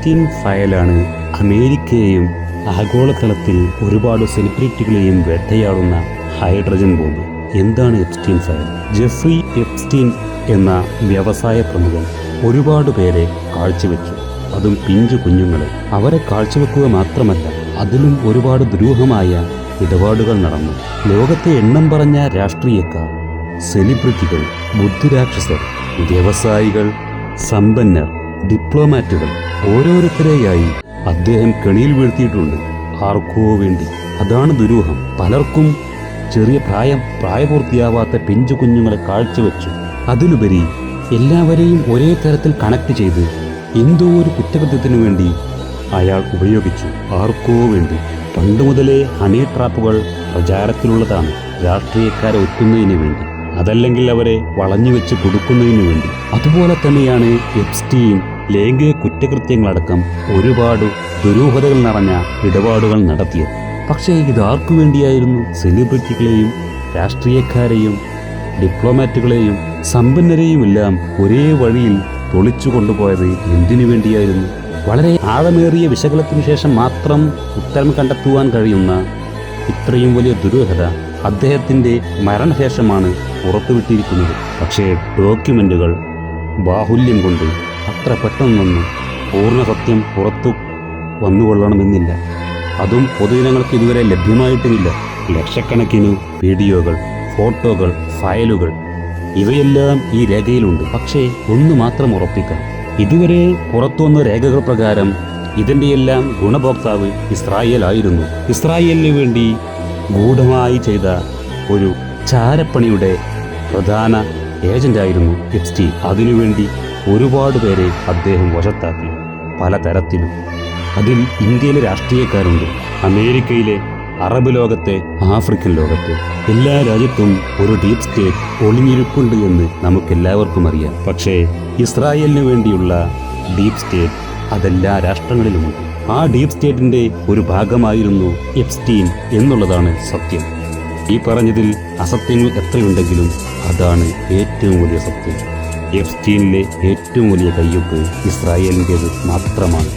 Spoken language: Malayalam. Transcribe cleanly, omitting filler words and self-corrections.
എപ്സ്റ്റീൻ ഫയലാണ് അമേരിക്കയെയും ആഗോളതലത്തിൽ ഒരുപാട് സെലിബ്രിറ്റികളെയും വേട്ടയാടുന്ന ഹൈഡ്രജൻ ബോംബ്. എന്താണ് എപ്സ്റ്റീൻ ഫയൽ? ജെഫ്രി എപ്സ്റ്റീൻ എന്ന വ്യവസായ പ്രമുഖൻ ഒരുപാട് പേരെ കാഴ്ചവെച്ചു, അതും പിഞ്ചു കുഞ്ഞുങ്ങളെ. അവരെ കാഴ്ചവെക്കുക മാത്രമല്ല, അതിലും ഒരുപാട് ദുരൂഹമായ ഇടപാടുകൾ നടന്നു. ലോകത്തെ എണ്ണം പറഞ്ഞ രാഷ്ട്രീയക്കാർ, സെലിബ്രിറ്റികൾ, ബുദ്ധിരാക്ഷസർ, വ്യവസായികൾ, സമ്പന്നർ, ഡിപ്ലോമാറ്റുകൾ ഓരോരുത്തരെയായി അദ്ദേഹം കെണിയിൽ വീഴ്ത്തിയിട്ടുണ്ട്. ആർക്കോ വേണ്ടി. അതാണ് ദുരൂഹം. പലർക്കും ചെറിയ പ്രായപൂർത്തിയാവാത്ത പിഞ്ചു കുഞ്ഞുങ്ങളെ കാഴ്ചവെച്ചു. അതിലുപരി എല്ലാവരെയും ഒരേ തരത്തിൽ കണക്ട് ചെയ്ത് എന്തോ ഒരു കുറ്റകൃത്യത്തിനു വേണ്ടി അയാൾ ഉപയോഗിച്ചു. ആർക്കോ വേണ്ടി. പണ്ട് മുതലേ ഹണി ട്രാപ്പുകൾ പ്രചാരത്തിലുള്ളതാണ്. രാഷ്ട്രീയക്കാരെ ഒറ്റുന്നതിന് വേണ്ടി, അതല്ലെങ്കിൽ അവരെ വളഞ്ഞുവെച്ച് കൊടുക്കുന്നതിന് വേണ്ടി. അതുപോലെ തന്നെയാണ് എപ്സ്റ്റീൻ ലൈംഗിക കുറ്റകൃത്യങ്ങളടക്കം ഒരുപാട് ദുരൂഹതകൾ നിറഞ്ഞ ഇടപാടുകൾ നടത്തിയത്. പക്ഷേ ഇതാർക്കു വേണ്ടിയായിരുന്നു? സെലിബ്രിറ്റികളെയും രാഷ്ട്രീയക്കാരെയും ഡിപ്ലോമാറ്റുകളെയും സമ്പന്നരെയുമെല്ലാം ഒരേ വഴിയിൽ പൊളിച്ചു കൊണ്ടുപോയത് എന്തിനു വേണ്ടിയായിരുന്നു? വളരെ ആഴമേറിയ വിശകലനത്തിനു ശേഷം മാത്രം ഉത്തരം കണ്ടെത്തുവാൻ കഴിയുന്ന ഇത്രയും വലിയ ദുരൂഹത അദ്ദേഹത്തിൻ്റെ മരണശേഷമാണ് പുറത്തുവിട്ടിരിക്കുന്നത്. പക്ഷേ ഡോക്യുമെന്റുകൾ ബാഹുല്യം കൊണ്ട് അത്ര പെട്ടെന്നൊന്നും പൂർണ്ണ സത്യം പുറത്തു വന്നുകൊള്ളണമെന്നില്ല. അതും പൊതുജനങ്ങൾക്ക് ഇതുവരെ ലഭ്യമായിട്ടുമില്ല. ലക്ഷക്കണക്കിന് വീഡിയോകൾ, ഫോട്ടോകൾ, ഫയലുകൾ ഇവയെല്ലാം ഈ രേഖയിലുണ്ട്. പക്ഷേ ഒന്ന് മാത്രം ഉറപ്പിക്കാം, ഇതുവരെ പുറത്തുവന്ന രേഖകൾ പ്രകാരം ഇതിൻ്റെയെല്ലാം ഗുണഭോക്താവ് ഇസ്രായേലായിരുന്നു. ഇസ്രായേലിന് വേണ്ടി ഗൂഢമായി ചെയ്ത ഒരു ചാരപ്പണിയുടെ പ്രധാന ഏജന്റായിരുന്നു എപ്സ്റ്റീൻ. അതിനുവേണ്ടി ഒരുപാട് പേരെ അദ്ദേഹം വശത്താക്കി, പലതരത്തിലും. അതിൽ ഇന്ത്യയിലെ രാഷ്ട്രീയക്കാരുണ്ട്, അമേരിക്കയിലെ, അറബ് ലോകത്തെ, ആഫ്രിക്കൻ ലോകത്തെ. എല്ലാ രാജ്യത്തും ഒരു ഡീപ് സ്റ്റേറ്റ് ഒളിഞ്ഞിരിപ്പുണ്ട് എന്ന് നമുക്കെല്ലാവർക്കും അറിയാം. പക്ഷേ ഇസ്രായേലിന് വേണ്ടിയുള്ള ഡീപ് സ്റ്റേറ്റ് അതെല്ലാ രാഷ്ട്രങ്ങളിലുമുണ്ട്. ആ ഡീപ് സ്റ്റേറ്റിന്റെ ഒരു ഭാഗമായിരുന്നു എപ്സ്റ്റീൻ എന്നുള്ളതാണ് സത്യം. ഈ പറഞ്ഞതിൽ അസത്യങ്ങൾ എത്രയുണ്ടെങ്കിലും അതാണ് ഏറ്റവും വലിയ സത്യം. എപ്സ്റ്റീനിലെ ഏറ്റവും വലിയ കയ്യൊപ്പ് ഇസ്രായേലിൻ്റേത് മാത്രമാണ്.